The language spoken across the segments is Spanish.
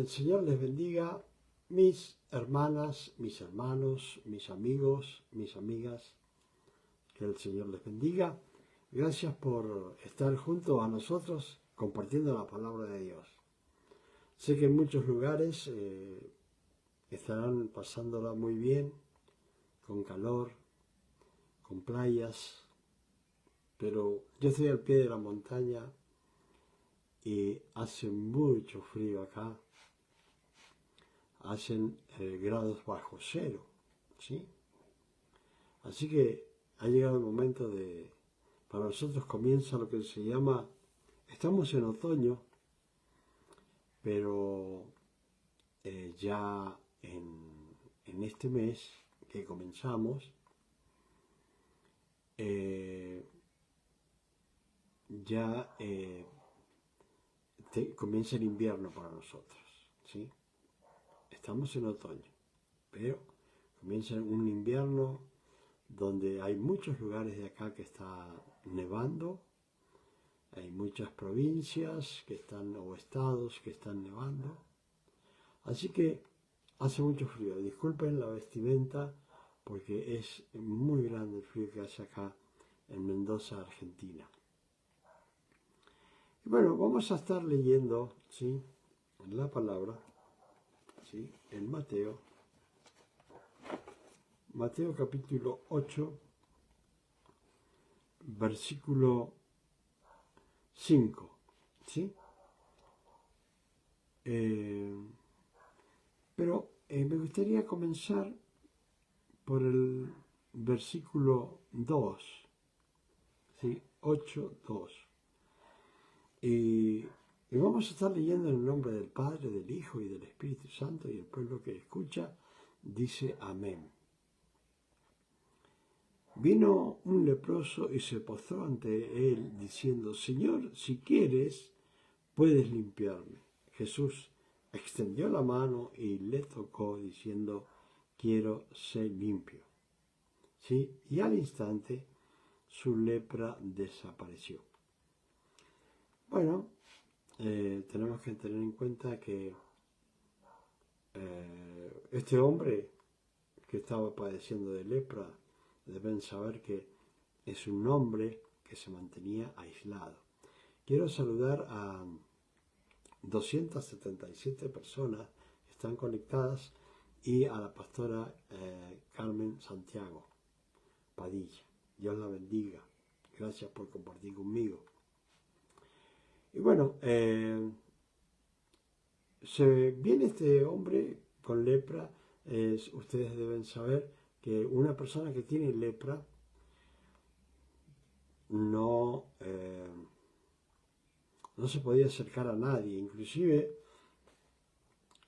Señor les bendiga, mis hermanas, mis hermanos, mis amigos, mis amigas. Que el Señor les bendiga. Gracias por estar junto a nosotros compartiendo la palabra de Dios. Sé que en muchos lugares estarán pasándola muy bien, con calor, con playas, pero yo estoy al pie de la montaña y hace mucho frío acá. Hacen grados bajo cero, ¿sí? Así que ha llegado el momento para nosotros comienza lo que se llama, estamos en otoño, pero ya en este mes que comenzamos, ya comienza el invierno para nosotros, ¿sí? Estamos en otoño, pero comienza un invierno donde hay muchos lugares de acá que está nevando, hay muchas provincias que están, o estados que están nevando, así que hace mucho frío. Disculpen la vestimenta porque es muy grande el frío que hace acá en Mendoza, Argentina. Y bueno, vamos a estar leyendo, ¿sí?, la palabra, ¿sí?, en Mateo capítulo 8, versículo 5, ¿sí? Pero me gustaría comenzar por el versículo 2, ¿sí? 8:2. Y vamos a estar leyendo en el nombre del Padre, del Hijo y del Espíritu Santo, y el pueblo que escucha dice amén. Vino un leproso y se postró ante él, diciendo: Señor, si quieres, puedes limpiarme. Jesús extendió la mano y le tocó, diciendo: quiero ser limpio. ¿Sí? Y al instante su lepra desapareció. Bueno, tenemos que tener en cuenta que este hombre que estaba padeciendo de lepra, deben saber que es un hombre que se mantenía aislado. Quiero saludar a 277 personas que están conectadas y a la pastora Carmen Santiago Padilla. Dios la bendiga. Gracias por compartir conmigo. Y bueno, se viene este hombre con lepra. Ustedes deben saber que una persona que tiene lepra no se podía acercar a nadie, inclusive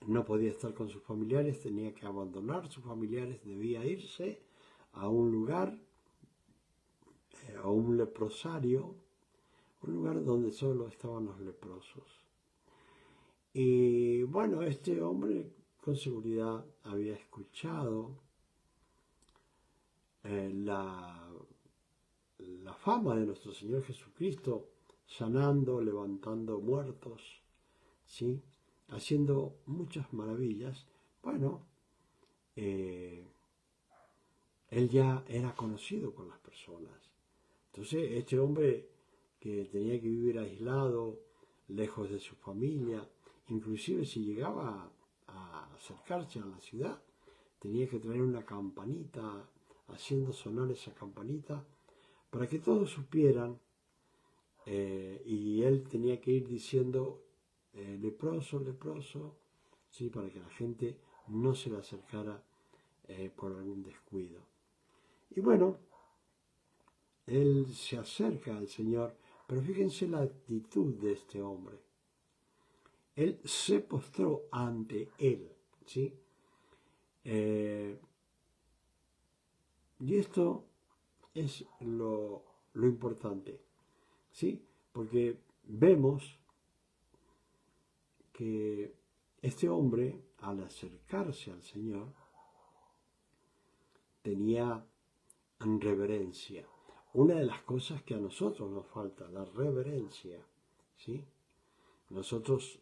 no podía estar con sus familiares, tenía que abandonar sus familiares, debía irse a un lugar, a un leprosario, un lugar donde solo estaban los leprosos. Y bueno, este hombre con seguridad había escuchado la fama de nuestro Señor Jesucristo, sanando, levantando muertos, ¿sí?, haciendo muchas maravillas. Bueno, él ya era conocido por las personas. Entonces, este hombre que tenía que vivir aislado, lejos de su familia, inclusive si llegaba a acercarse a la ciudad, tenía que traer una campanita, haciendo sonar esa campanita, para que todos supieran, y él tenía que ir diciendo leproso, leproso, ¿sí?, para que la gente no se le acercara por algún descuido. Y bueno, él se acerca al Señor, pero fíjense la actitud de este hombre. Él se postró ante él, ¿sí? Y esto es lo importante, ¿sí? Porque vemos que este hombre, al acercarse al Señor, tenía reverencia. Una de las cosas que a nosotros nos falta, la reverencia, ¿sí? Nosotros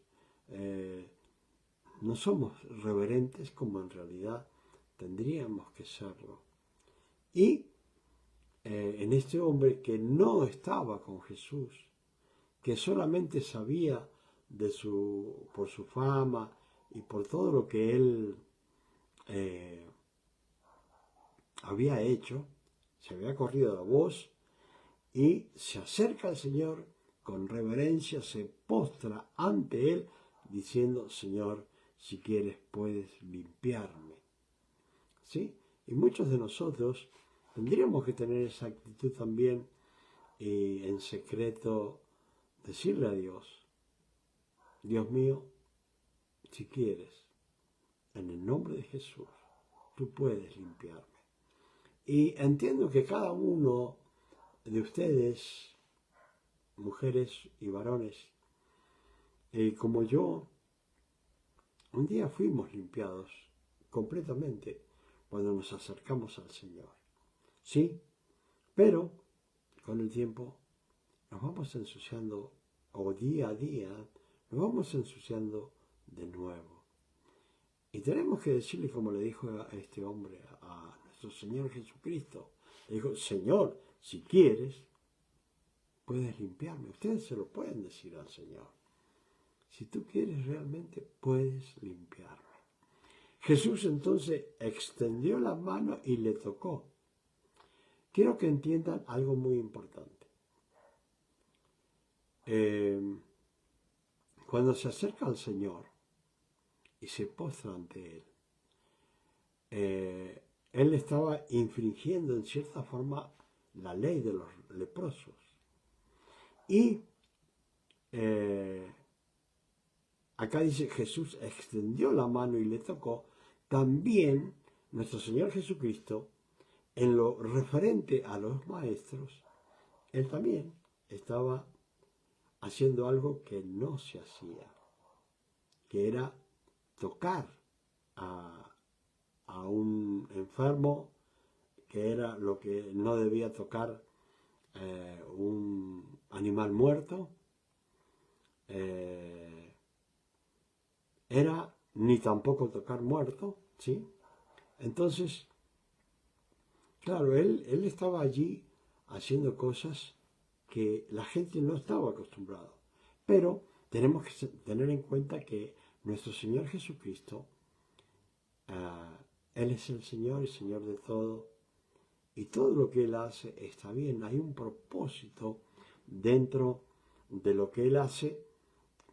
no somos reverentes como en realidad tendríamos que serlo. Y en este hombre que no estaba con Jesús, que solamente sabía por su fama y por todo lo que él había hecho, se había corrido la voz y se acerca al Señor con reverencia, se postra ante Él diciendo, Señor, si quieres puedes limpiarme. ¿Sí? Y muchos de nosotros tendríamos que tener esa actitud también y en secreto decirle a Dios, Dios mío, si quieres, en el nombre de Jesús, tú puedes limpiarme. Y entiendo que cada uno de ustedes, mujeres y varones, como yo, un día fuimos limpiados completamente cuando nos acercamos al Señor. Sí, pero con el tiempo nos vamos ensuciando, o día a día, nos vamos ensuciando de nuevo. Y tenemos que decirle, como le dijo a este hombre, a nuestro Señor Jesucristo, le dijo, Señor, si quieres, puedes limpiarme. Ustedes se lo pueden decir al Señor. Si tú quieres realmente, puedes limpiarme. Jesús entonces extendió la mano y le tocó. Quiero que entiendan algo muy importante. Cuando se acerca al Señor y se postra ante Él, Él estaba infringiendo en cierta forma la ley de los leprosos. Y acá dice, Jesús extendió la mano y le tocó. También nuestro Señor Jesucristo, en lo referente a los maestros, Él también estaba haciendo algo que no se hacía, que era tocar a un enfermo, que era lo que no debía tocar un animal muerto, era ni tampoco tocar muerto, ¿sí? Entonces, claro, él estaba allí haciendo cosas que la gente no estaba acostumbrada. Pero tenemos que tener en cuenta que nuestro Señor Jesucristo, Él es el Señor y Señor de todo, y todo lo que Él hace está bien. Hay un propósito dentro de lo que Él hace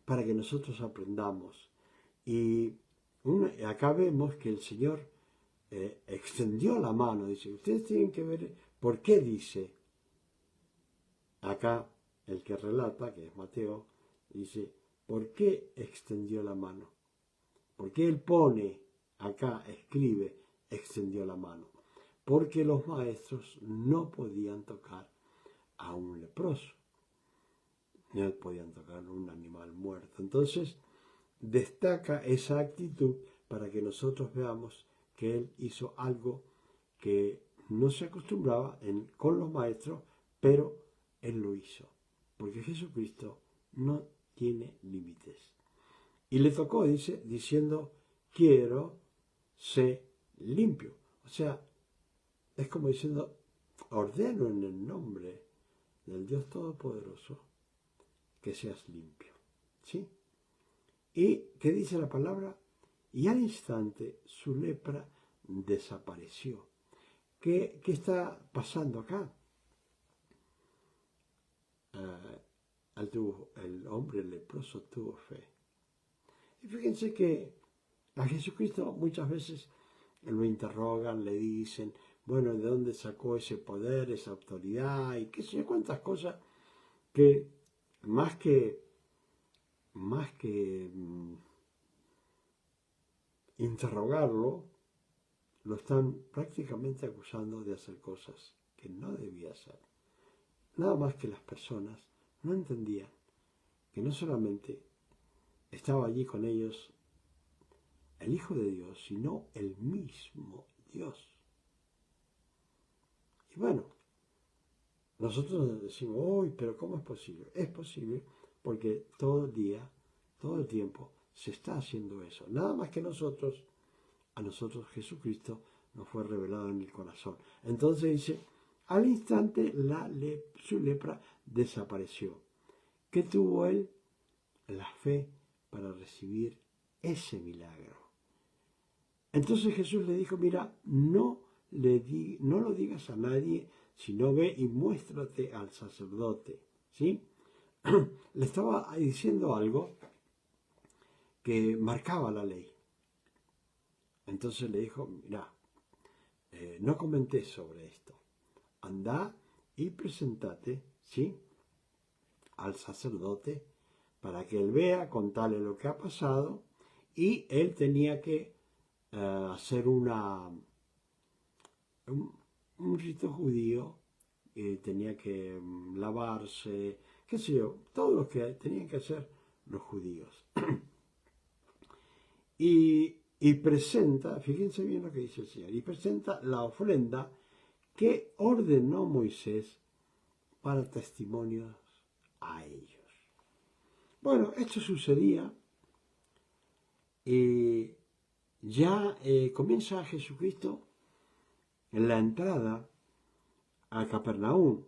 para que nosotros aprendamos. Y acá vemos que el Señor extendió la mano. Dice, ustedes tienen que ver por qué dice. Acá el que relata, que es Mateo, dice, ¿por qué extendió la mano? ¿Por qué él pone, acá escribe, extendió la mano? Porque los maestros no podían tocar a un leproso, no podían tocar a un animal muerto. Entonces, destaca esa actitud para que nosotros veamos que él hizo algo que no se acostumbraba con los maestros, pero él lo hizo, porque Jesucristo no tiene límites. Y le tocó, dice, diciendo, quiero ser limpio. O sea, es como diciendo, ordeno en el nombre del Dios Todopoderoso que seas limpio. ¿Sí? ¿Y qué dice la palabra? Y al instante su lepra desapareció. ¿Qué está pasando acá? El hombre leproso tuvo fe. Y fíjense que a Jesucristo muchas veces lo interrogan, le dicen, bueno, ¿de dónde sacó ese poder, esa autoridad? Y qué sé yo, cuántas cosas que más que interrogarlo, lo están prácticamente acusando de hacer cosas que no debía hacer. Nada más que las personas no entendían que no solamente estaba allí con ellos el Hijo de Dios, sino el mismo Dios. Y bueno, nosotros decimos, uy, pero ¿cómo es posible? Es posible porque todo el día, todo el tiempo, se está haciendo eso. Nada más que a nosotros Jesucristo nos fue revelado en el corazón. Entonces dice, al instante su lepra desapareció. ¿Qué tuvo él? La fe para recibir ese milagro. Entonces Jesús le dijo, mira, no lo digas a nadie, sino ve y muéstrate al sacerdote. ¿Sí? Le estaba diciendo algo que marcaba la ley. Entonces le dijo, mira, no comentes sobre esto. Anda y presentate, ¿sí?, al sacerdote para que él vea, contarle lo que ha pasado, y él tenía que hacer un rito judío, tenía que lavarse, qué sé yo, todo lo que tenían que hacer los judíos. Y presenta, fíjense bien lo que dice el Señor, y presenta la ofrenda que ordenó Moisés para testimonios a ellos. Bueno, esto sucedía y ya comienza Jesucristo en la entrada a Capernaum.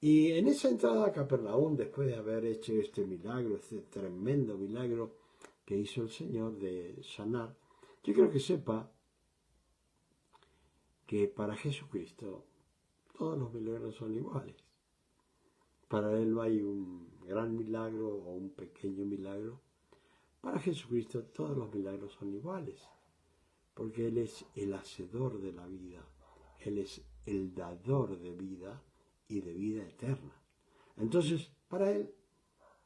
Y en esa entrada a Capernaum, después de haber hecho este milagro, este tremendo milagro que hizo el Señor de sanar, yo quiero que sepa que para Jesucristo todos los milagros son iguales. Para Él no hay un gran milagro o un pequeño milagro. Para Jesucristo todos los milagros son iguales, porque Él es el hacedor de la vida, Él es el dador de vida y de vida eterna. Entonces, para Él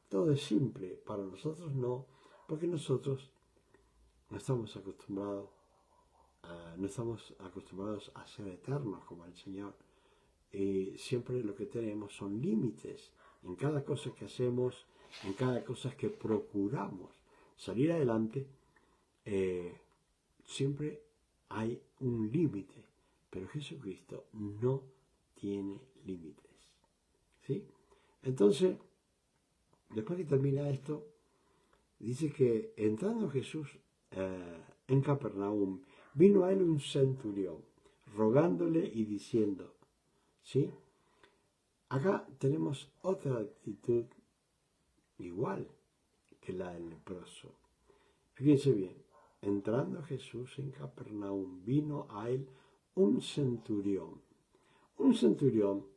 todo es simple, para nosotros no, porque nosotros no estamos acostumbrados a ser eternos como el Señor. Siempre lo que tenemos son límites en cada cosa que hacemos, en cada cosa que procuramos salir adelante. Siempre hay un límite, pero Jesucristo no tiene límites, ¿sí? Entonces, después que termina esto, dice que entrando Jesús en Capernaum, vino a él un centurión, rogándole y diciendo, ¿sí? Acá tenemos otra actitud igual que la del leproso. Fíjense bien, entrando Jesús en Capernaum, vino a él un centurión. Un centurión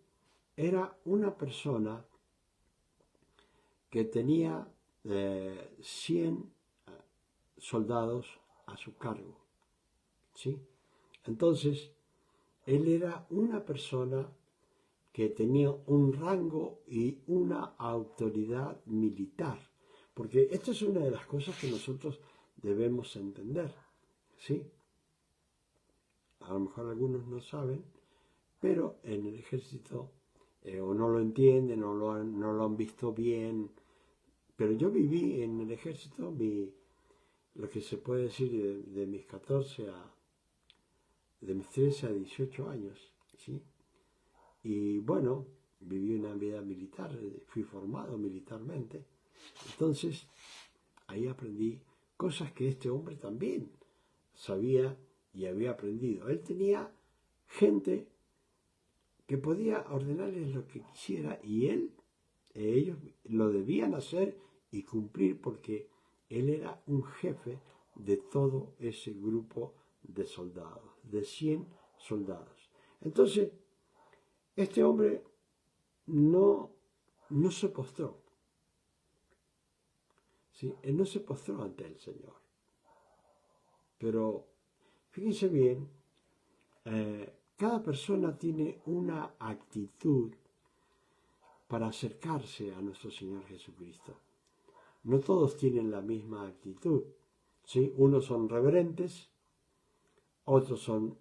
era una persona que tenía 100 soldados a su cargo, ¿sí? Entonces, él era una persona que tenía un rango y una autoridad militar, porque esta es una de las cosas que nosotros debemos entender, ¿sí? A lo mejor algunos no saben, pero en el ejército o no lo entienden o no lo han visto bien, pero yo viví en el ejército lo que se puede decir de mis 13 a 18 años, ¿sí? Y bueno, viví una vida militar, fui formado militarmente. Entonces, ahí aprendí cosas que este hombre también sabía y había aprendido. Él tenía gente que podía ordenarles lo que quisiera y ellos lo debían hacer y cumplir porque él era un jefe de todo ese grupo de soldados, de 100 soldados. Entonces, este hombre no se postró. ¿Sí? Él no se postró ante el Señor. Pero fíjense bien, cada persona tiene una actitud para acercarse a nuestro Señor Jesucristo. No todos tienen la misma actitud, ¿sí? Unos son reverentes, otros son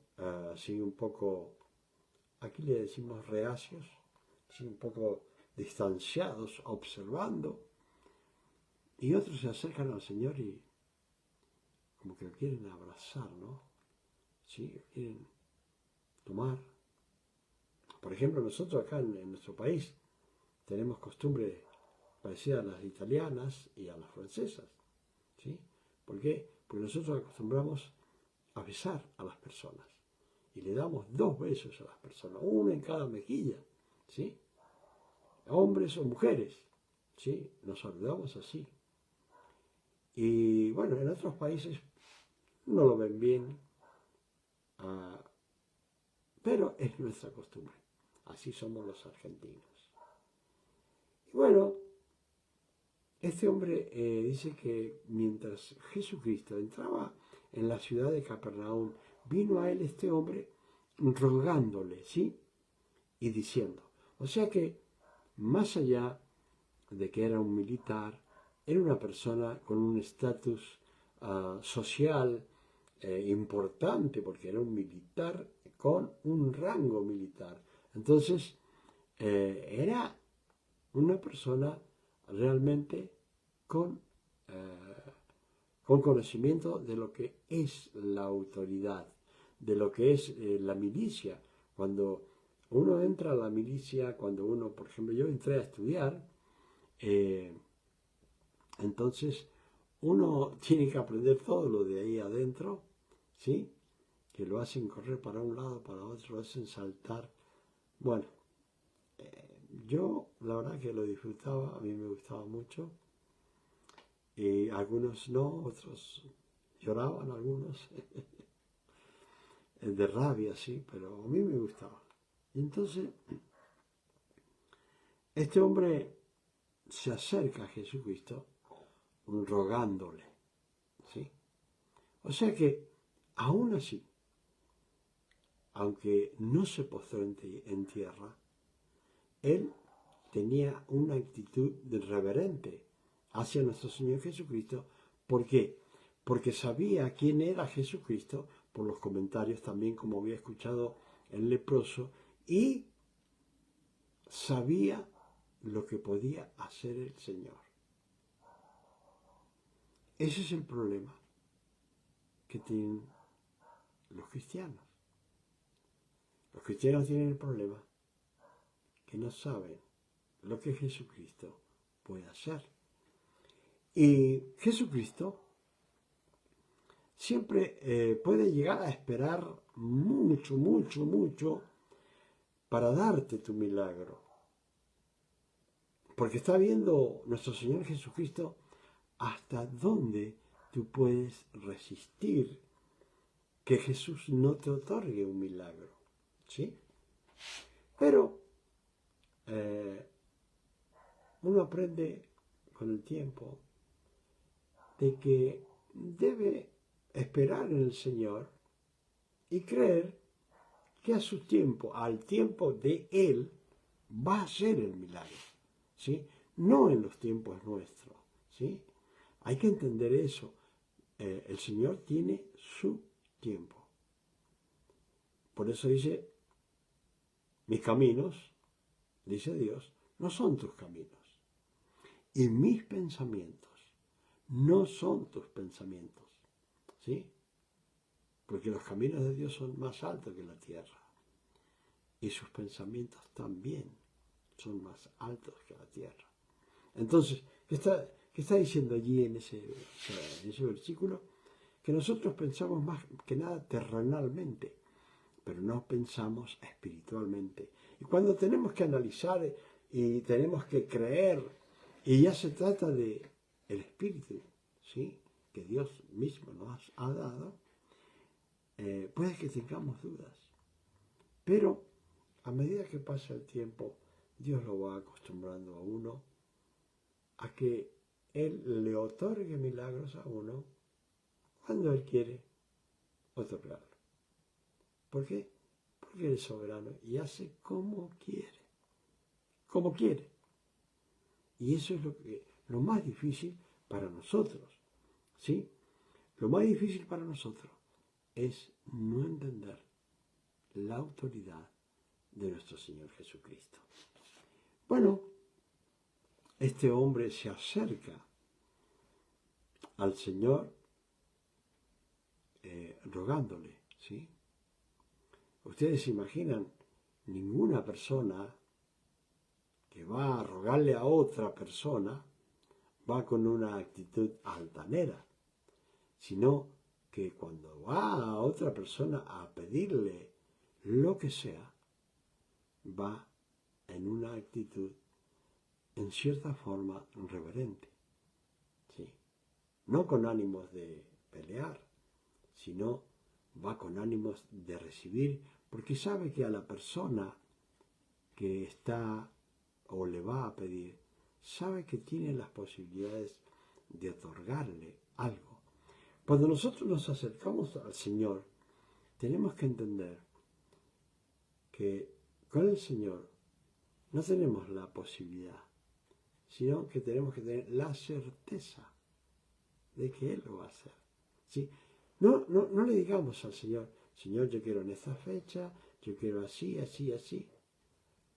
sí, un poco, aquí le decimos reacios, ¿sí? Un poco distanciados, observando, y otros se acercan al Señor y como que lo quieren abrazar, ¿no? ¿Sí? Lo quieren tomar. Por ejemplo, nosotros acá en nuestro país tenemos costumbres parecidas a las italianas y a las francesas. ¿sí? ¿Por qué? Porque nosotros acostumbramos a besar a las personas y le damos 2 besos a las personas, uno en cada mejilla, ¿sí? Hombres o mujeres, ¿sí? Nos saludamos así. Y bueno, en otros países no lo ven bien, ah, pero es nuestra costumbre. Así somos los argentinos. Y bueno, este hombre dice que mientras Jesucristo entraba en la ciudad de Capernaum, vino a él este hombre rogándole, ¿sí? Y diciendo. O sea que, más allá de que era un militar, era una persona con un estatus social importante, porque era un militar con un rango militar. Entonces, era una persona realmente con, eh, con conocimiento de lo que es la autoridad, de lo que es la milicia. Cuando uno entra a la milicia, cuando uno, por ejemplo, yo entré a estudiar, eh, entonces uno tiene que aprender todo lo de ahí adentro, ¿sí? Que lo hacen correr para un lado, para otro, lo hacen saltar. Bueno, yo la verdad que lo disfrutaba, a mí me gustaba mucho. Y algunos no, otros lloraban, algunos de rabia, sí, pero a mí me gustaba. Y entonces, este hombre se acerca a Jesucristo rogándole, ¿sí? O sea que, aún así, aunque no se postró en tierra, él tenía una actitud reverente hacia nuestro Señor Jesucristo. ¿Por qué? Porque sabía quién era Jesucristo, por los comentarios también, como había escuchado el leproso, y sabía lo que podía hacer el Señor. Ese es el problema que tienen los cristianos. Los cristianos tienen el problema que no saben lo que Jesucristo puede hacer. Y Jesucristo siempre puede llegar a esperar mucho, mucho, mucho para darte tu milagro. Porque está viendo nuestro Señor Jesucristo hasta dónde tú puedes resistir que Jesús no te otorgue un milagro. ¿Sí? Pero uno aprende con el tiempo de que debe esperar en el Señor y creer que a su tiempo, al tiempo de Él, va a ser el milagro, ¿sí? No en los tiempos nuestros, ¿sí? Hay que entender eso. El Señor tiene su tiempo. Por eso dice, mis caminos, dice Dios, no son tus caminos. Y mis pensamientos no son tus pensamientos, ¿sí? Porque los caminos de Dios son más altos que la tierra. Y sus pensamientos también son más altos que la tierra. Entonces, ¿qué está diciendo allí en ese versículo? Que nosotros pensamos más que nada terrenalmente, pero no pensamos espiritualmente. Y cuando tenemos que analizar y tenemos que creer, y ya se trata de el espíritu, ¿sí? Que Dios mismo nos ha dado, puede que tengamos dudas. Pero a medida que pasa el tiempo, Dios lo va acostumbrando a uno a que Él le otorgue milagros a uno cuando Él quiere otorgarlo. ¿Por qué? Porque Él es soberano y hace como quiere. Como quiere. Y eso es lo más difícil para nosotros. ¿Sí? Lo más difícil para nosotros es no entender la autoridad de nuestro Señor Jesucristo. Bueno, este hombre se acerca al Señor rogándole, ¿sí? Ustedes se imaginan, ninguna persona que va a rogarle a otra persona va con una actitud altanera, sino que cuando va a otra persona a pedirle lo que sea, va en una actitud, en cierta forma, reverente. ¿Sí? No con ánimos de pelear, sino va con ánimos de recibir, porque sabe que a la persona que está o le va a pedir, sabe que tiene las posibilidades de otorgarle algo. Cuando nosotros nos acercamos al Señor, tenemos que entender que con el Señor no tenemos la posibilidad, sino que tenemos que tener la certeza de que Él lo va a hacer. ¿Sí? No le digamos al Señor, Señor, yo quiero en esta fecha, yo quiero así, así, así.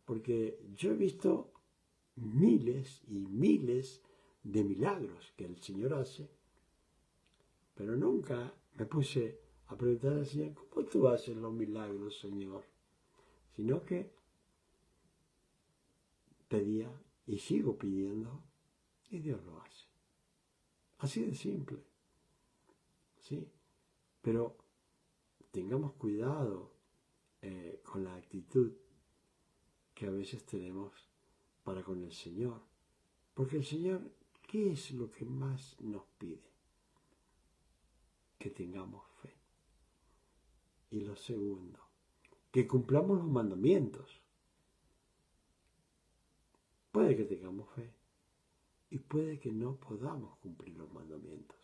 Porque yo he visto miles y miles de milagros que el Señor hace, pero nunca me puse a preguntar al Señor, ¿cómo tú haces los milagros, Señor? Sino que pedía y sigo pidiendo y Dios lo hace. Así de simple. ¿Sí? Pero tengamos cuidado con la actitud que a veces tenemos para con el Señor. Porque el Señor, ¿qué es lo que más nos pide? Que tengamos fe. Y lo segundo, que cumplamos los mandamientos. Puede que tengamos fe y puede que no podamos cumplir los mandamientos.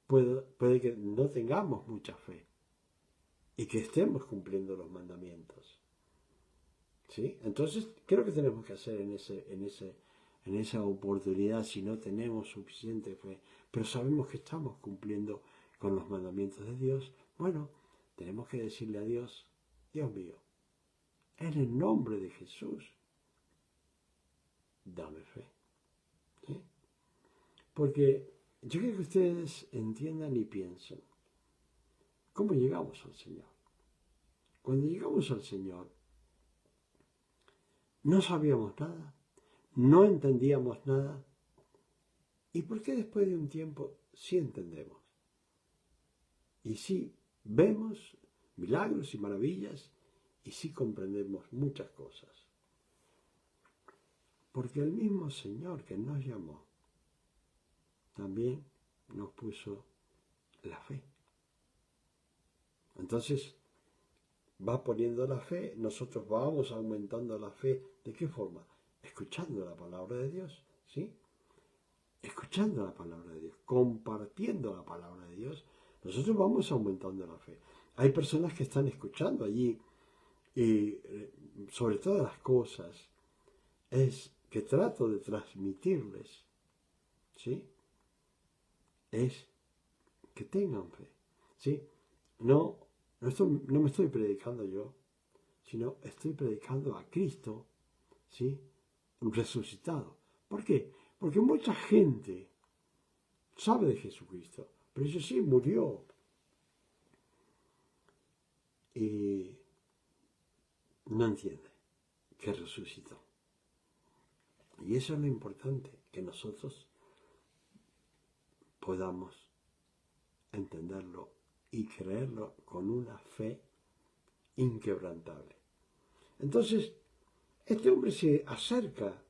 Puede que no tengamos mucha fe y que estemos cumpliendo los mandamientos. ¿Sí? Entonces, ¿qué es lo que tenemos que hacer en esa oportunidad si no tenemos suficiente fe, pero sabemos que estamos cumpliendo con los mandamientos de Dios? Bueno, tenemos que decirle a Dios, Dios mío, en el nombre de Jesús, dame fe. ¿Sí? Porque yo quiero que ustedes entiendan y piensen, ¿cómo llegamos al Señor? Cuando llegamos al Señor, no sabíamos nada, no entendíamos nada. ¿Y por qué después de un tiempo sí entendemos? Y sí vemos milagros y maravillas y sí comprendemos muchas cosas. Porque el mismo Señor que nos llamó también nos puso la fe. Entonces va poniendo la fe, nosotros vamos aumentando la fe. ¿De qué forma? Escuchando la palabra de Dios, ¿sí? Escuchando la palabra de Dios, compartiendo la palabra de Dios, nosotros vamos aumentando la fe. Hay personas que están escuchando allí y sobre todas las cosas es que trato de transmitirles, ¿sí? Es que tengan fe, ¿sí? No me estoy predicando yo, sino estoy predicando a Cristo, ¿sí? Resucitado. ¿Por qué? Porque mucha gente sabe de Jesucristo, pero eso sí murió. Y no entiende que resucitó. Y eso es lo importante, que nosotros podamos entenderlo y creerlo con una fe inquebrantable. Entonces, este hombre se acerca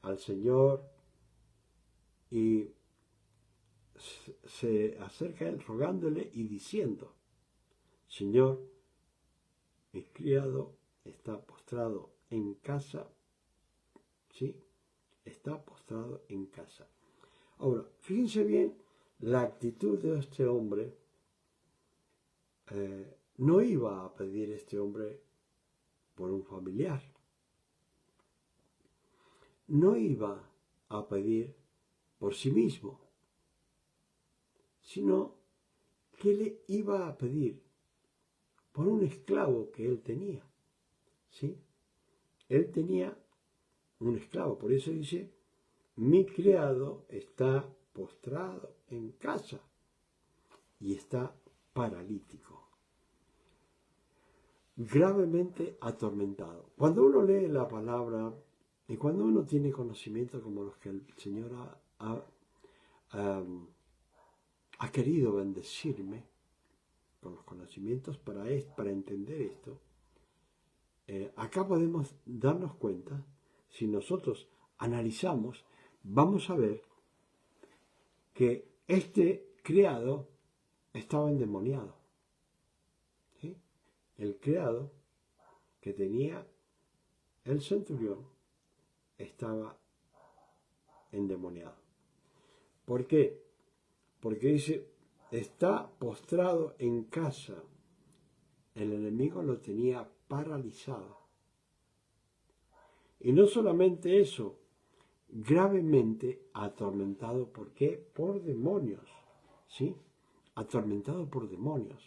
al Señor y se acerca a él rogándole y diciendo, Señor, mi criado está postrado en casa, ¿sí? Está postrado en casa. Ahora, fíjense bien la actitud de este hombre. No iba a pedir este hombre por un familiar. No iba a pedir por sí mismo, sino que le iba a pedir por un esclavo que él tenía. ¿Sí? Él tenía un esclavo, por eso dice, mi criado está postrado en casa y está paralítico, gravemente atormentado. Cuando uno lee la palabra y cuando uno tiene conocimiento como los que el Señor ha ha querido bendecirme con los conocimientos para entender esto. Acá podemos darnos cuenta, si nosotros analizamos, vamos a ver que este criado estaba endemoniado. ¿Sí? El criado que tenía el centurión estaba endemoniado. ¿Por qué? Porque dice, está postrado en casa. El enemigo lo tenía paralizado. Y no solamente eso, gravemente atormentado. ¿Por qué? Por demonios. ¿Sí? Atormentado por demonios.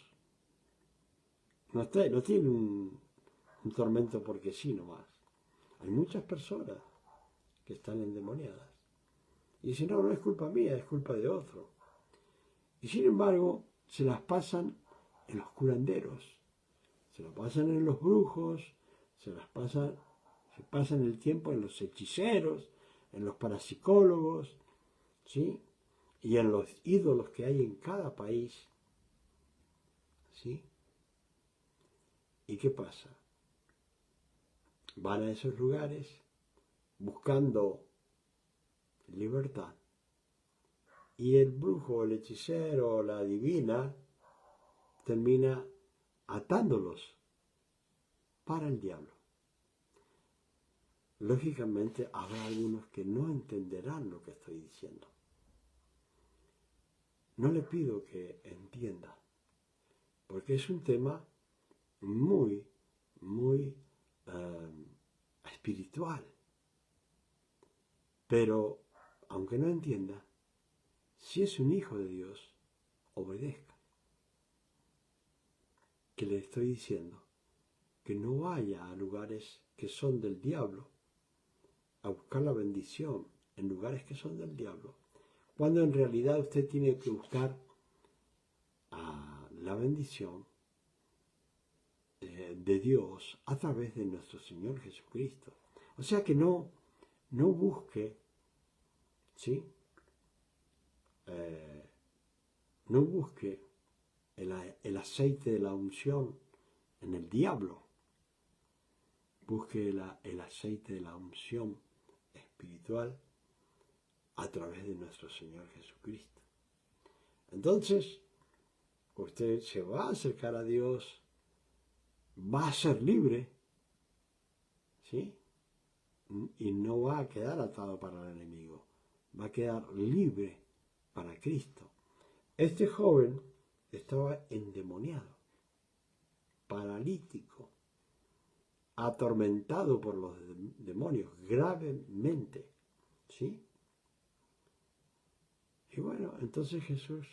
No tiene un tormento porque sí nomás. Hay muchas personas que están endemoniadas. Y dicen, no es culpa mía, es culpa de otro. Y sin embargo, se las pasan en los curanderos, se las pasan en los brujos, se pasan el tiempo en los hechiceros, en los parapsicólogos, ¿sí? Y en los ídolos que hay en cada país, ¿sí? ¿Y qué pasa? Van a esos lugares buscando libertad. Y el brujo, el hechicero, la adivina, termina atándolos para el diablo. Lógicamente habrá algunos que no entenderán lo que estoy diciendo. No le pido que entienda, porque es un tema muy, muy espiritual. Pero, aunque no entienda, si es un hijo de Dios, obedezca. Que le estoy diciendo que no vaya a lugares que son del diablo, a buscar la bendición en lugares que son del diablo, cuando en realidad usted tiene que buscar la bendición de Dios a través de nuestro Señor Jesucristo. O sea que no busque, ¿sí? No busque el aceite de la unción en el diablo. Busque el aceite de la unción espiritual a través de nuestro Señor Jesucristo. Entonces, usted se va a acercar a Dios, va a ser libre, ¿sí? Y no va a quedar atado para el enemigo, va a quedar libre para Cristo. Este joven estaba endemoniado, paralítico, atormentado por los demonios gravemente, ¿sí? Y bueno, entonces Jesús,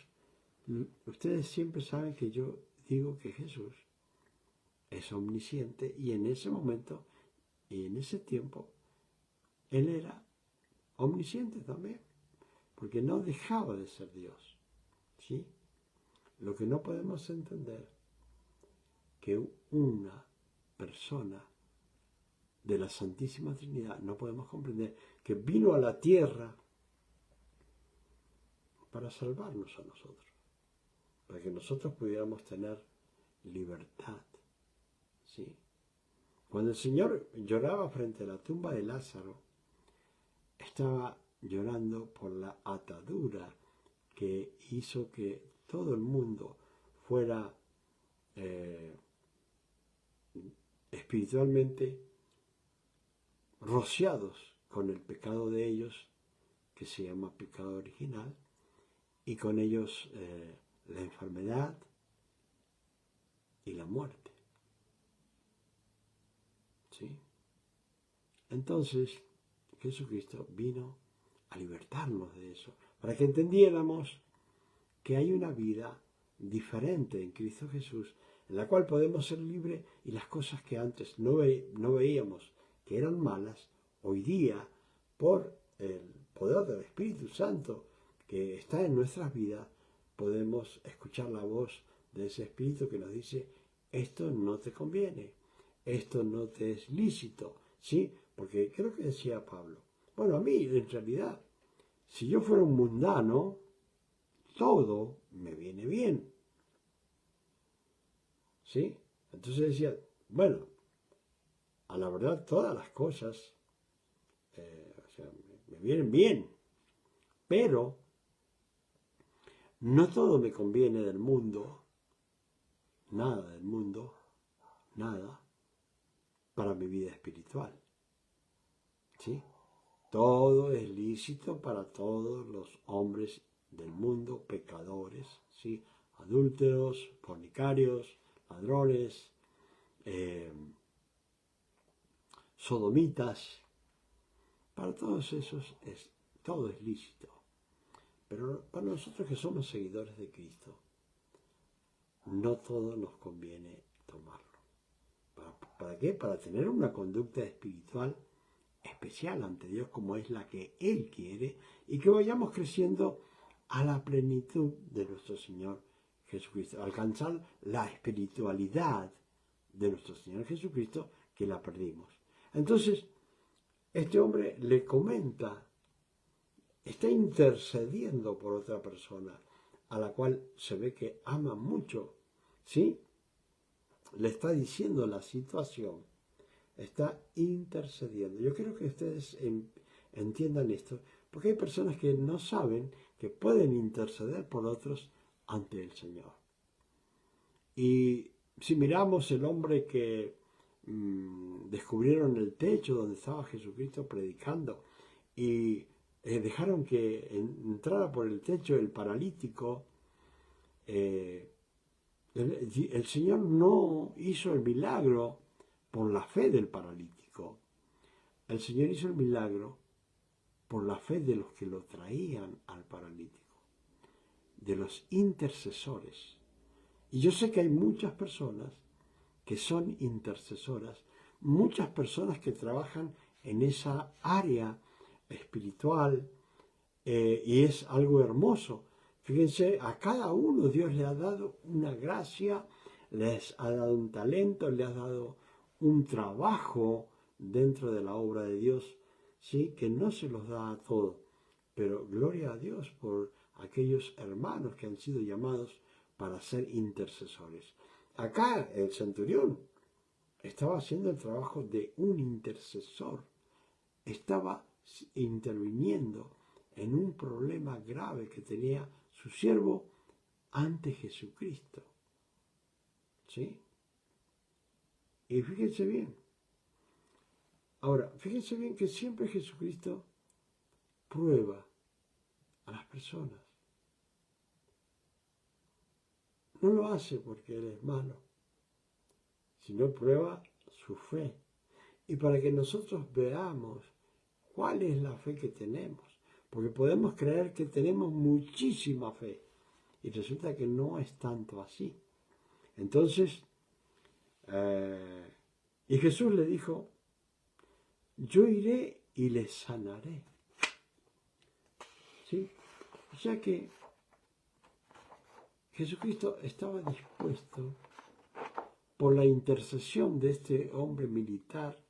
ustedes siempre saben que yo digo que Jesús es omnisciente y en ese momento y en ese tiempo Él era omnisciente también, porque no dejaba de ser Dios, ¿sí? Lo que no podemos entender que una persona de la Santísima Trinidad, no podemos comprender que vino a la tierra para salvarnos a nosotros, para que nosotros pudiéramos tener libertad, ¿sí? Cuando el Señor lloraba frente a la tumba de Lázaro, estaba llorando por la atadura que hizo que todo el mundo fuera espiritualmente rociados con el pecado de ellos, que se llama pecado original, y con ellos la enfermedad y la muerte. ¿Sí? Entonces, Jesucristo vino a libertarnos de eso, para que entendiéramos que hay una vida diferente en Cristo Jesús, en la cual podemos ser libres y las cosas que antes no veíamos que eran malas, hoy día, por el poder del Espíritu Santo que está en nuestras vidas, podemos escuchar la voz de ese Espíritu que nos dice, esto no te conviene, esto no te es lícito, ¿sí? Porque creo que decía Pablo, bueno, a mí en realidad, si yo fuera un mundano, todo me viene bien. ¿Sí? Entonces decía, bueno, a la verdad todas las cosas o sea, me vienen bien, pero no todo me conviene del mundo, nada del mundo, nada, para mi vida espiritual. ¿Sí? Todo es lícito para todos los hombres del mundo, pecadores, ¿sí? Adúlteros, fornicarios, ladrones, eh, sodomitas, para todos esos todo es lícito. Pero para nosotros que somos seguidores de Cristo, no todo nos conviene tomarlo. ¿Para qué? Para tener una conducta espiritual especial ante Dios como es la que Él quiere y que vayamos creciendo a la plenitud de nuestro Señor Jesucristo, alcanzar la espiritualidad de nuestro Señor Jesucristo que la perdimos. Entonces, este hombre le comenta, está intercediendo por otra persona a la cual se ve que ama mucho, ¿sí? Le está diciendo la situación, está intercediendo. Yo quiero que ustedes entiendan esto, porque hay personas que no saben que pueden interceder por otros ante el Señor. Y si miramos el hombre que descubrieron el techo donde estaba Jesucristo predicando y dejaron que entrara por el techo el paralítico, el Señor no hizo el milagro por la fe del paralítico. El Señor hizo el milagro por la fe de los que lo traían al paralítico, de los intercesores. Y yo sé que hay muchas personas que son intercesoras, muchas personas que trabajan en esa área espiritual y es algo hermoso. Fíjense, a cada uno Dios le ha dado una gracia, les ha dado un talento, le ha dado un trabajo dentro de la obra de Dios, ¿sí? Que no se los da a todos. Pero gloria a Dios por aquellos hermanos que han sido llamados para ser intercesores. Acá el centurión estaba haciendo el trabajo de un intercesor, estaba interviniendo en un problema grave que tenía su siervo ante Jesucristo. ¿Sí? Y fíjense bien. Ahora, fíjense bien que siempre Jesucristo prueba a las personas. No lo hace porque Él es malo, sino prueba su fe. Y para que nosotros veamos cuál es la fe que tenemos. Porque podemos creer que tenemos muchísima fe y resulta que no es tanto así. Entonces, y Jesús le dijo, yo iré y le sanaré. ¿Sí? O sea que Jesucristo estaba dispuesto por la intercesión de este hombre militar,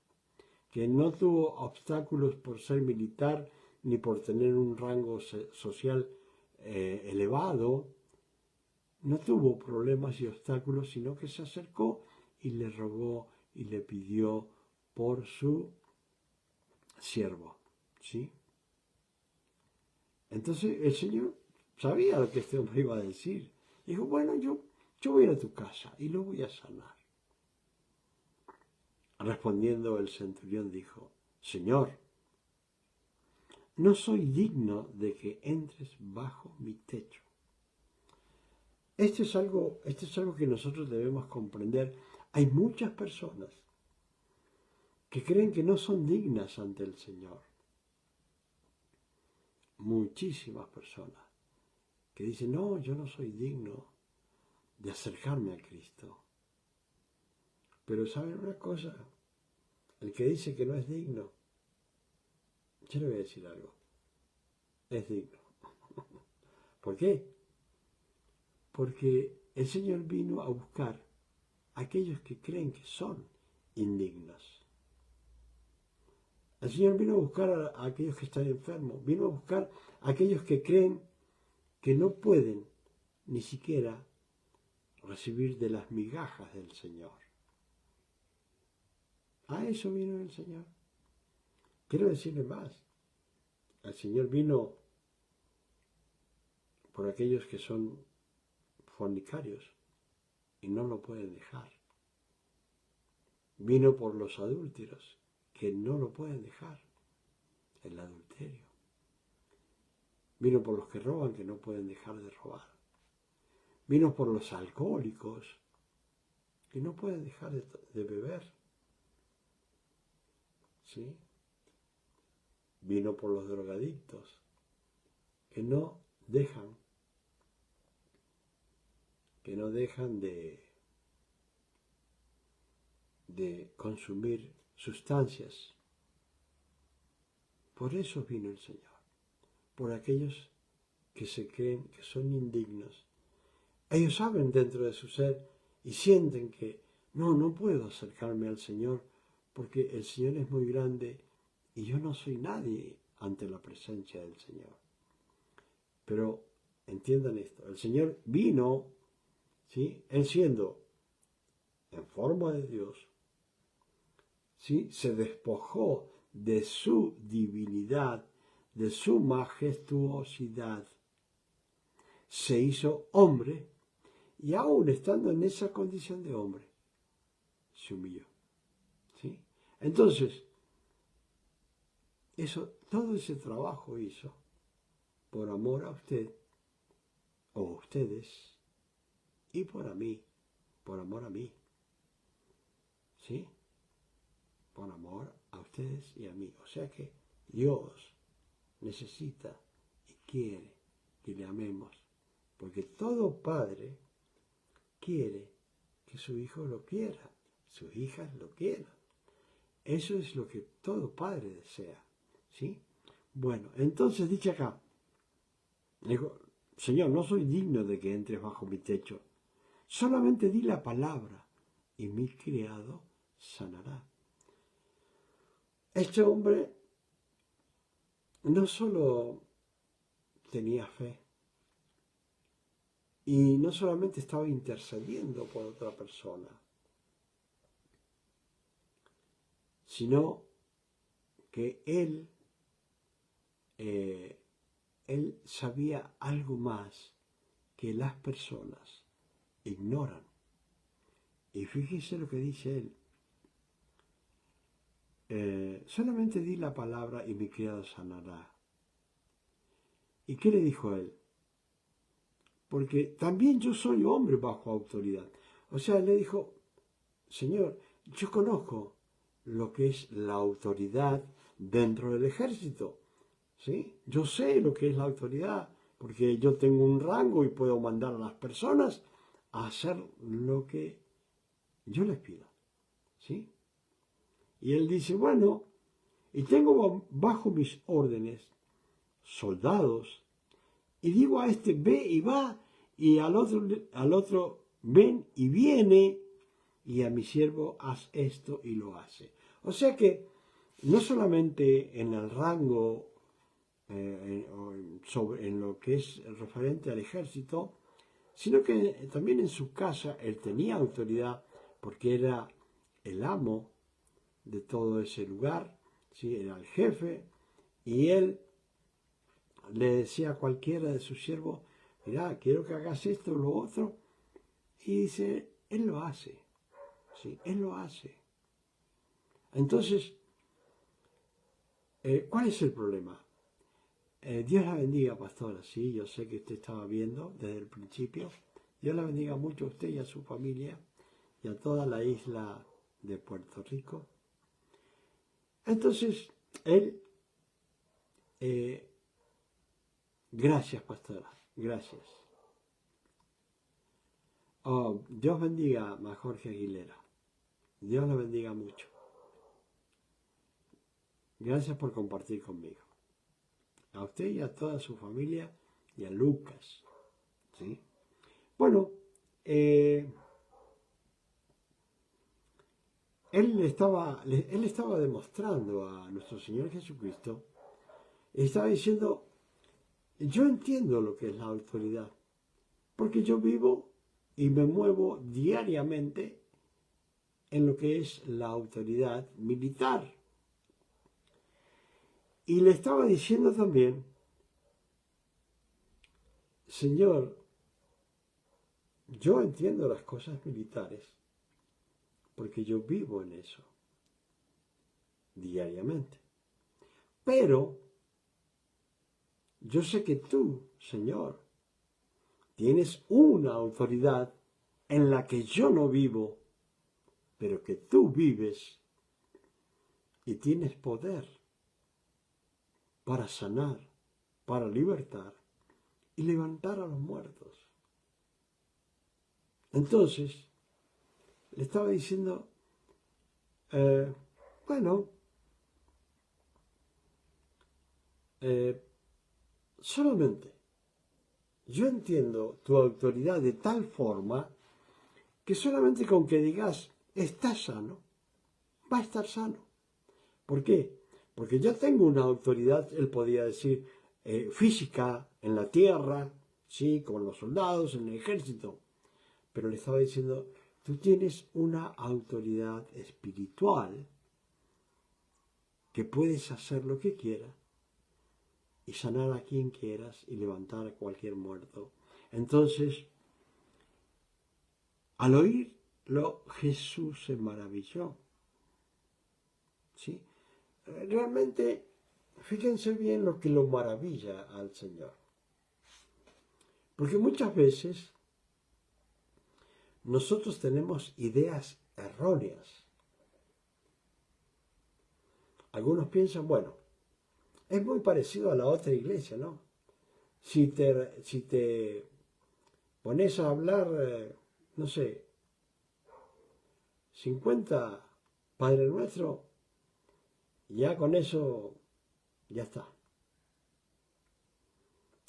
que no tuvo obstáculos por ser militar ni por tener un rango social elevado, no tuvo problemas y obstáculos, sino que se acercó y le rogó y le pidió por su siervo, ¿sí? Entonces el Señor sabía lo que este hombre iba a decir. Dijo, bueno, yo voy a ir a tu casa y lo voy a sanar. Respondiendo el centurión dijo, Señor, no soy digno de que entres bajo mi techo. Esto es algo que nosotros debemos comprender. Hay muchas personas que creen que no son dignas ante el Señor. Muchísimas personas que dicen, no, yo no soy digno de acercarme a Cristo. Pero ¿saben una cosa? El que dice que no es digno, yo le voy a decir algo, es digno. ¿Por qué? Porque el Señor vino a buscar a aquellos que creen que son indignos. El Señor vino a buscar a aquellos que están enfermos, vino a buscar a aquellos que creen que no pueden ni siquiera recibir de las migajas del Señor. A eso vino el Señor. Quiero decirle más. El Señor vino por aquellos que son fornicarios y no lo pueden dejar. Vino por los adúlteros que no lo pueden dejar, el adulterio. Vino por los que roban que no pueden dejar de robar. Vino por los alcohólicos que no pueden dejar de beber. ¿Sí? Vino por los drogadictos que no dejan de consumir sustancias. Por eso vino el Señor, por aquellos que se creen que son indignos. Ellos saben dentro de su ser y sienten que no puedo acercarme al Señor porque el Señor es muy grande y yo no soy nadie ante la presencia del Señor. Pero entiendan esto, el Señor vino, ¿sí? Él siendo en forma de Dios, ¿sí? Se despojó de su divinidad, de su majestuosidad, se hizo hombre y aún estando en esa condición de hombre, se humilló. ¿Sí? Entonces, todo ese trabajo hizo por amor a usted o a ustedes y por amor a mí. ¿Sí? Por amor a ustedes y a mí. O sea que Dios necesita y quiere que le amemos, porque todo padre quiere que su hijo lo quiera, sus hijas lo quieran. Eso es lo que todo padre desea, ¿sí? Bueno, entonces dice acá, digo, Señor, no soy digno de que entres bajo mi techo, solamente di la palabra y mi criado sanará. Este hombre no solo tenía fe, y no solamente estaba intercediendo por otra persona, sino que él sabía algo más que las personas ignoran. Y fíjese lo que dice él. Solamente di la palabra y mi criado sanará. ¿Y qué le dijo él? Porque también yo soy hombre bajo autoridad. O sea, le dijo, Señor, yo conozco lo que es la autoridad dentro del ejército. ¿Sí? Yo sé lo que es la autoridad, porque yo tengo un rango y puedo mandar a las personas a hacer lo que yo les pido. ¿Sí? Y él dice, bueno, y tengo bajo mis órdenes soldados, y digo a este ve y va, y al otro ven y viene, y a mi siervo haz esto y lo hace. O sea que no solamente en el rango, en lo que es referente al ejército, sino que también en su casa él tenía autoridad porque era el amo de todo ese lugar, ¿sí? Era el jefe, y él le decía a cualquiera de sus siervos, mirá, quiero que hagas esto o lo otro, y dice, él lo hace, ¿sí? Él lo hace. Entonces, ¿cuál es el problema? Dios la bendiga, pastora, sí, yo sé que usted estaba viendo desde el principio. Dios la bendiga mucho a usted y a su familia y a toda la isla de Puerto Rico. Entonces, él, gracias, pastora, gracias. Oh, Dios bendiga a Jorge Aguilera. Dios la bendiga mucho. Gracias por compartir conmigo. A usted y a toda su familia y a Lucas. ¿Sí? Bueno, él estaba demostrando a nuestro Señor Jesucristo, estaba diciendo, yo entiendo lo que es la autoridad, porque yo vivo y me muevo diariamente en lo que es la autoridad militar. Y le estaba diciendo también, Señor, yo entiendo las cosas militares, porque yo vivo en eso diariamente. Pero yo sé que tú, Señor, tienes una autoridad en la que yo no vivo, pero que tú vives y tienes poder para sanar, para libertar y levantar a los muertos. Entonces, le estaba diciendo, bueno, solamente yo entiendo tu autoridad de tal forma que solamente con que digas, está sano, va a estar sano. ¿Por qué? Porque yo tengo una autoridad, él podía decir, física en la tierra, sí, con los soldados, en el ejército. Pero le estaba diciendo, tú tienes una autoridad espiritual que puedes hacer lo que quieras y sanar a quien quieras y levantar a cualquier muerto. Entonces, al oírlo, Jesús se maravilló. ¿Sí? Realmente, fíjense bien lo que lo maravilla al Señor. Porque muchas veces nosotros tenemos ideas erróneas. Algunos piensan, bueno, es muy parecido a la otra iglesia, ¿no? Si te pones a hablar, no sé, 50 Padre Nuestro, ya con eso ya está.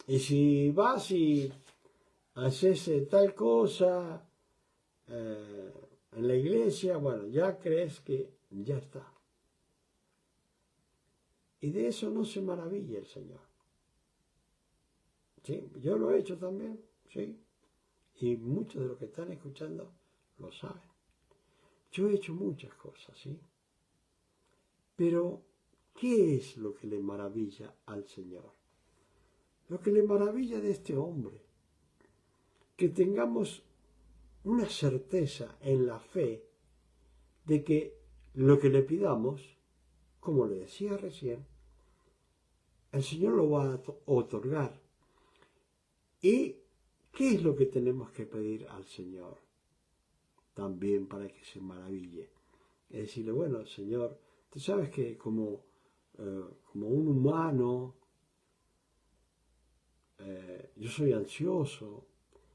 Y si vas y haces tal cosa en la iglesia, bueno, ya crees que ya está. Y de eso no se maravilla el Señor. ¿Sí? Yo lo he hecho también, ¿sí? Y muchos de los que están escuchando lo saben. Yo he hecho muchas cosas, ¿sí? Pero, ¿qué es lo que le maravilla al Señor? Lo que le maravilla de este hombre, que tengamos una certeza en la fe de que lo que le pidamos, como le decía recién, el Señor lo va a otorgar. ¿Y qué es lo que tenemos que pedir al Señor? También para que se maraville. Es decirle, bueno, Señor, tú sabes que como un humano, yo soy ansioso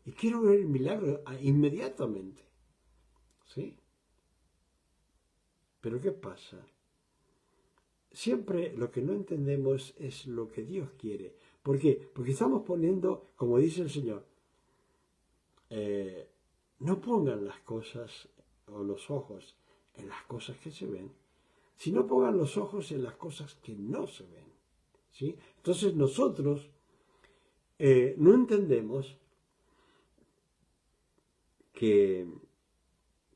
y quiero ver el milagro inmediatamente. ¿Sí? Pero ¿qué pasa? Siempre lo que no entendemos es lo que Dios quiere. ¿Por qué? Porque estamos poniendo, como dice el Señor, no pongan las cosas o los ojos en las cosas que se ven, sino pongan los ojos en las cosas que no se ven. ¿Sí? Entonces nosotros no entendemos que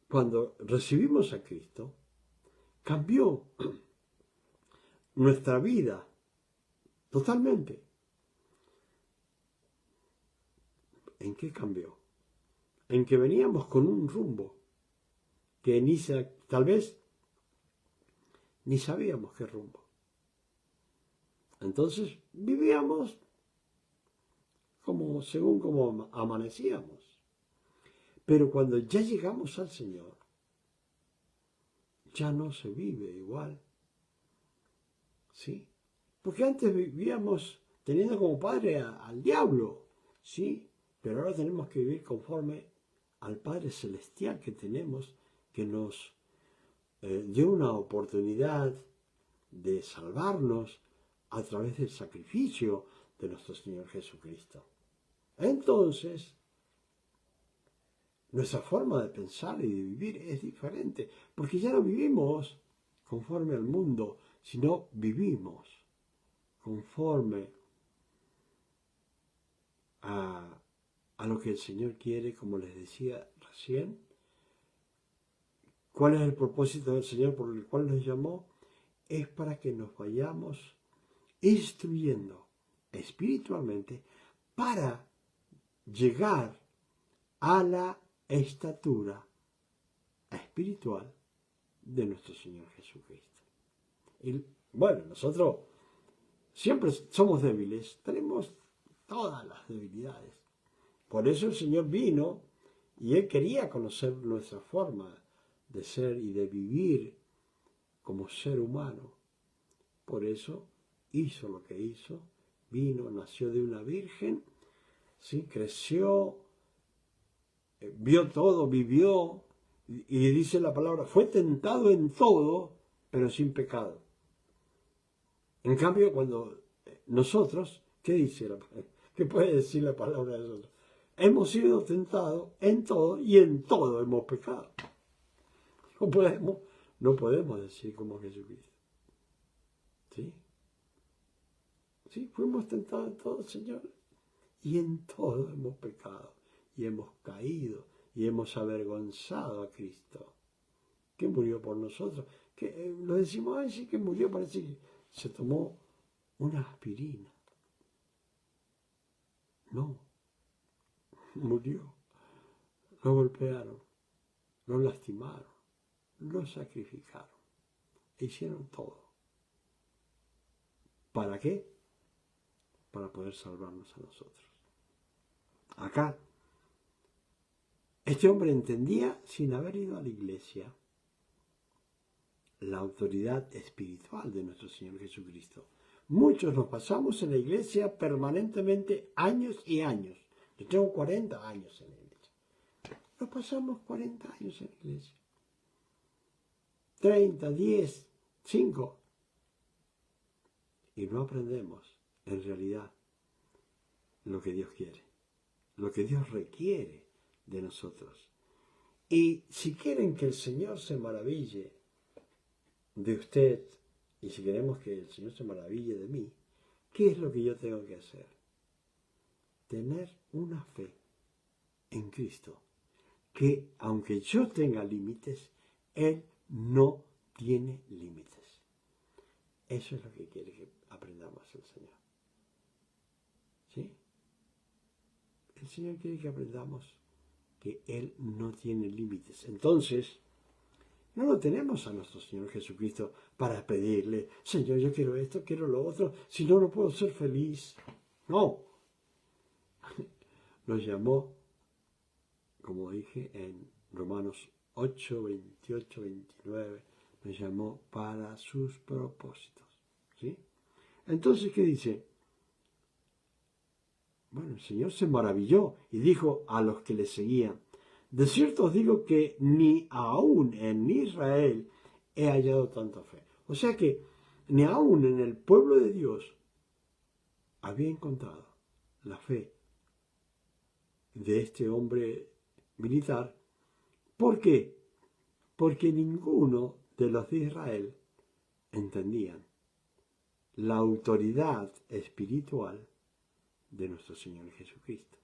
cuando recibimos a Cristo, cambió nuestra vida totalmente. ¿En qué cambió? En que veníamos con un rumbo que tal vez ni sabíamos qué rumbo. Entonces vivíamos según como amanecíamos. Pero cuando ya llegamos al Señor, ya no se vive igual. ¿Sí? Porque antes vivíamos teniendo como padre al diablo, ¿sí? Pero ahora tenemos que vivir conforme al Padre Celestial que tenemos, que nos dio una oportunidad de salvarnos a través del sacrificio de nuestro Señor Jesucristo. Entonces, nuestra forma de pensar y de vivir es diferente, porque ya no vivimos conforme al mundo, sino vivimos conforme a lo que el Señor quiere, como les decía recién. ¿Cuál es el propósito del Señor por el cual nos llamó? Es para que nos vayamos instruyendo espiritualmente para llegar a la estatura espiritual de nuestro Señor Jesucristo. Y bueno, nosotros siempre somos débiles, tenemos todas las debilidades. Por eso el Señor vino y Él quería conocer nuestra forma de ser y de vivir como ser humano. Por eso hizo lo que hizo, vino, nació de una virgen, ¿sí? Creció, vio todo, vivió, y dice la palabra, fue tentado en todo, pero sin pecado. En cambio, cuando nosotros, ¿qué dice qué puede decir la palabra de nosotros? Hemos sido tentados en todo y en todo hemos pecado. No podemos decir como Jesucristo. ¿Sí? Sí, fuimos tentados en todo, Señor, y en todo hemos pecado, y hemos caído, y hemos avergonzado a Cristo, que murió por nosotros. Que lo decimos así, que murió, parece que se tomó una aspirina. No, murió. Lo golpearon, lo lastimaron, lo sacrificaron, hicieron todo. ¿Para qué? Para poder salvarnos a nosotros. Acá, este hombre entendía, sin haber ido a la iglesia, la autoridad espiritual de nuestro Señor Jesucristo. Muchos nos pasamos en la iglesia permanentemente años y años. Yo tengo 40 años en la iglesia. Nos pasamos 40 años en la iglesia. 30, 10, 5. Y no aprendemos, en realidad, lo que Dios quiere, lo que Dios requiere de nosotros. Y si quieren que el Señor se maraville de usted, y si queremos que el Señor se maraville de mí, ¿qué es lo que yo tengo que hacer? Tener una fe en Cristo, que aunque yo tenga límites, Él no tiene límites. Eso es lo que quiere que aprendamos el Señor. ¿Sí? El Señor quiere que aprendamos que Él no tiene límites. Entonces, no lo tenemos a nuestro Señor Jesucristo para pedirle, Señor, yo quiero esto, quiero lo otro, si no, no puedo ser feliz. No. Nos llamó, como dije en Romanos 8, 28, 29, nos llamó para sus propósitos. ¿Sí? Entonces, ¿qué dice? Bueno, el Señor se maravilló y dijo a los que le seguían, de cierto os digo que ni aún en Israel he hallado tanta fe. O sea que ni aún en el pueblo de Dios había encontrado la fe de este hombre militar. ¿Por qué? Porque ninguno de los de Israel entendían la autoridad espiritual de nuestro Señor Jesucristo.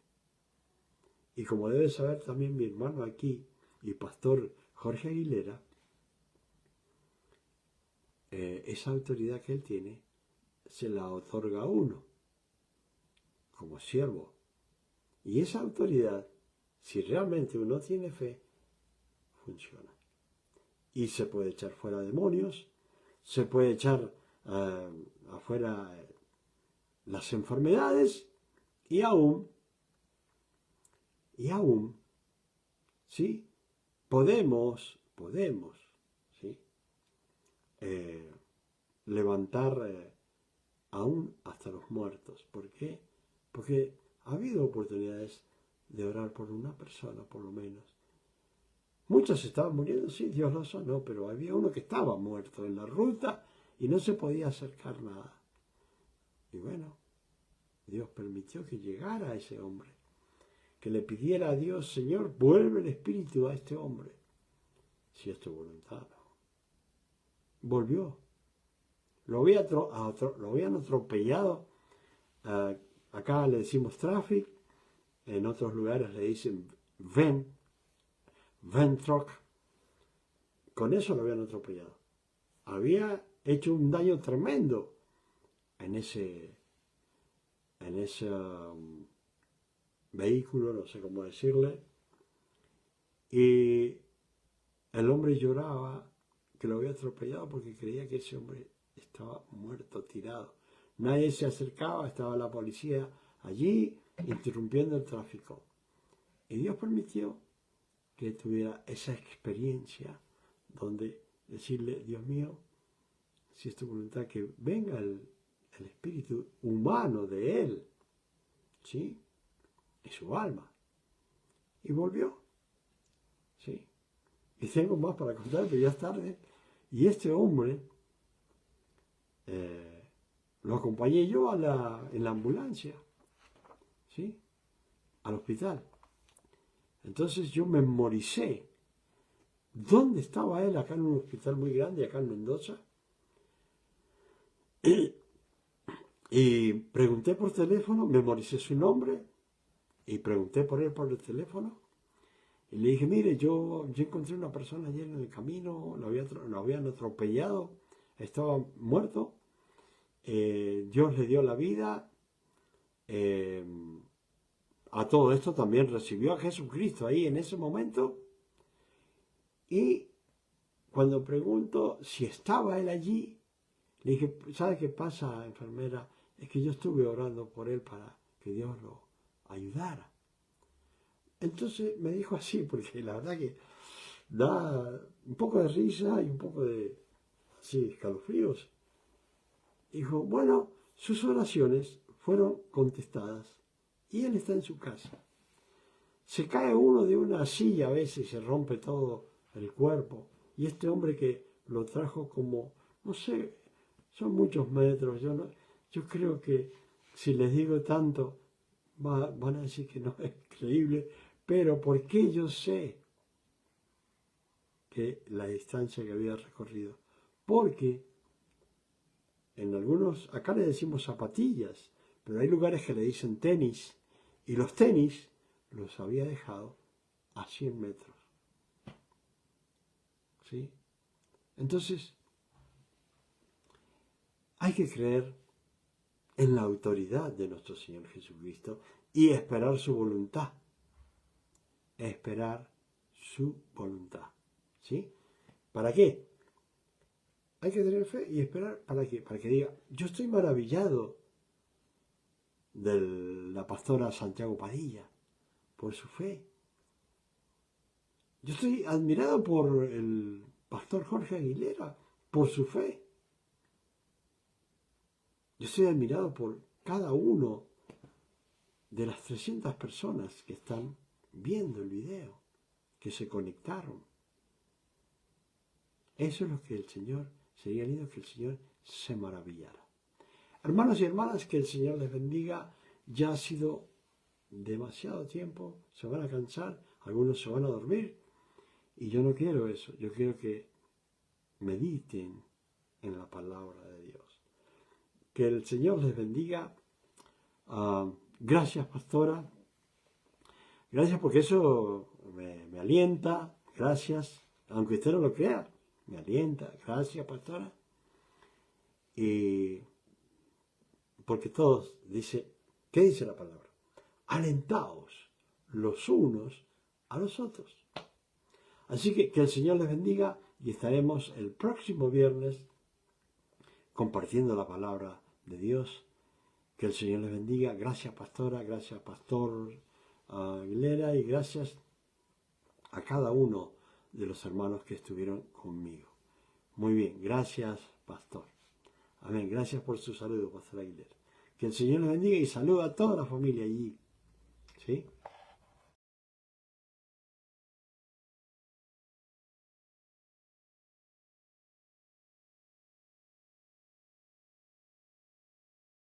Y como debe saber también mi hermano aquí y pastor Jorge Aguilera, esa autoridad que él tiene se la otorga a uno como siervo. Y esa autoridad, si realmente uno tiene fe, funciona. Y se puede echar fuera demonios, se puede echar afuera las enfermedades y aún, ¿sí? Podemos, ¿sí? Levantar aún hasta los muertos. ¿Por qué? Porque ha habido oportunidades de orar por una persona, por lo menos. Muchos estaban muriendo, sí, Dios lo sanó, pero había uno que estaba muerto en la ruta y no se podía acercar nada. Y bueno, Dios permitió que llegara ese hombre, que le pidiera a Dios, Señor, vuelve el espíritu a este hombre, si es tu voluntad. Volvió. Lo habían atropellado, acá le decimos tráfico, en otros lugares le dicen Ventrock, con eso lo habían atropellado. Había hecho un daño tremendo en ese vehículo, no sé cómo decirle, y el hombre lloraba que lo había atropellado porque creía que ese hombre estaba muerto, tirado. Nadie se acercaba, estaba la policía allí interrumpiendo el tráfico. Y Dios permitió que tuviera esa experiencia donde decirle, Dios mío, si es tu voluntad, que venga el espíritu humano de él, ¿sí? Y su alma. Y volvió, ¿sí? Y tengo más para contar, pero ya es tarde. Y este hombre, lo acompañé yo en la ambulancia, ¿sí? Al hospital. Entonces yo memoricé dónde estaba él, acá en un hospital muy grande, acá en Mendoza. Y pregunté por teléfono, memoricé su nombre y pregunté por él por el teléfono. Y le dije, mire, yo encontré una persona ayer en el camino, lo habían atropellado, estaba muerto. Dios le dio la vida. A todo esto también recibió a Jesucristo ahí en ese momento. Y cuando pregunto si estaba él allí, le dije, ¿sabe qué pasa, enfermera? Es que yo estuve orando por él para que Dios lo ayudara. Entonces me dijo así, porque la verdad que da un poco de risa y un poco de así, escalofríos. Dijo, bueno, sus oraciones fueron contestadas y él está en su casa. Se cae uno de una silla a veces y se rompe todo el cuerpo. Y este hombre que lo trajo como, no sé, son muchos metros. Yo creo que si les digo tanto, van a decir que no es creíble. Pero ¿por qué yo sé que la distancia que había recorrido? Porque en algunos, acá le decimos zapatillas, pero hay lugares que le dicen tenis. Y los tenis los había dejado a 100 metros. ¿Sí? Entonces, hay que creer en la autoridad de nuestro Señor Jesucristo y esperar su voluntad. Esperar su voluntad. ¿Sí? ¿Para qué? Hay que tener fe y esperar. ¿Para qué? Para que diga, yo estoy maravillado de la pastora Santiago Padilla por su fe. Yo estoy admirado por el pastor Jorge Aguilera por su fe. Yo estoy admirado por cada uno de las 300 personas que están viendo el video, que se conectaron. Eso es lo que el Señor, sería lindo que el Señor se maravillara. Hermanos y hermanas, que el Señor les bendiga. Ya ha sido demasiado tiempo, se van a cansar, algunos se van a dormir. Y yo no quiero eso, yo quiero que mediten en la palabra de Dios. Que el Señor les bendiga. Gracias, pastora. Gracias porque eso me alienta. Gracias, aunque usted no lo crea, me alienta. Gracias, pastora. Y porque todos dice, ¿qué dice la palabra? Alentaos los unos a los otros. Así que el Señor les bendiga y estaremos el próximo viernes compartiendo la palabra de Dios. Que el Señor les bendiga. Gracias, pastora. Gracias, pastor Aguilera. Y gracias a cada uno de los hermanos que estuvieron conmigo. Muy bien. Gracias, pastor. Amén. Gracias por su saludo, pastor Aguilera. Que el Señor les bendiga y saluda a toda la familia allí. ¿Sí?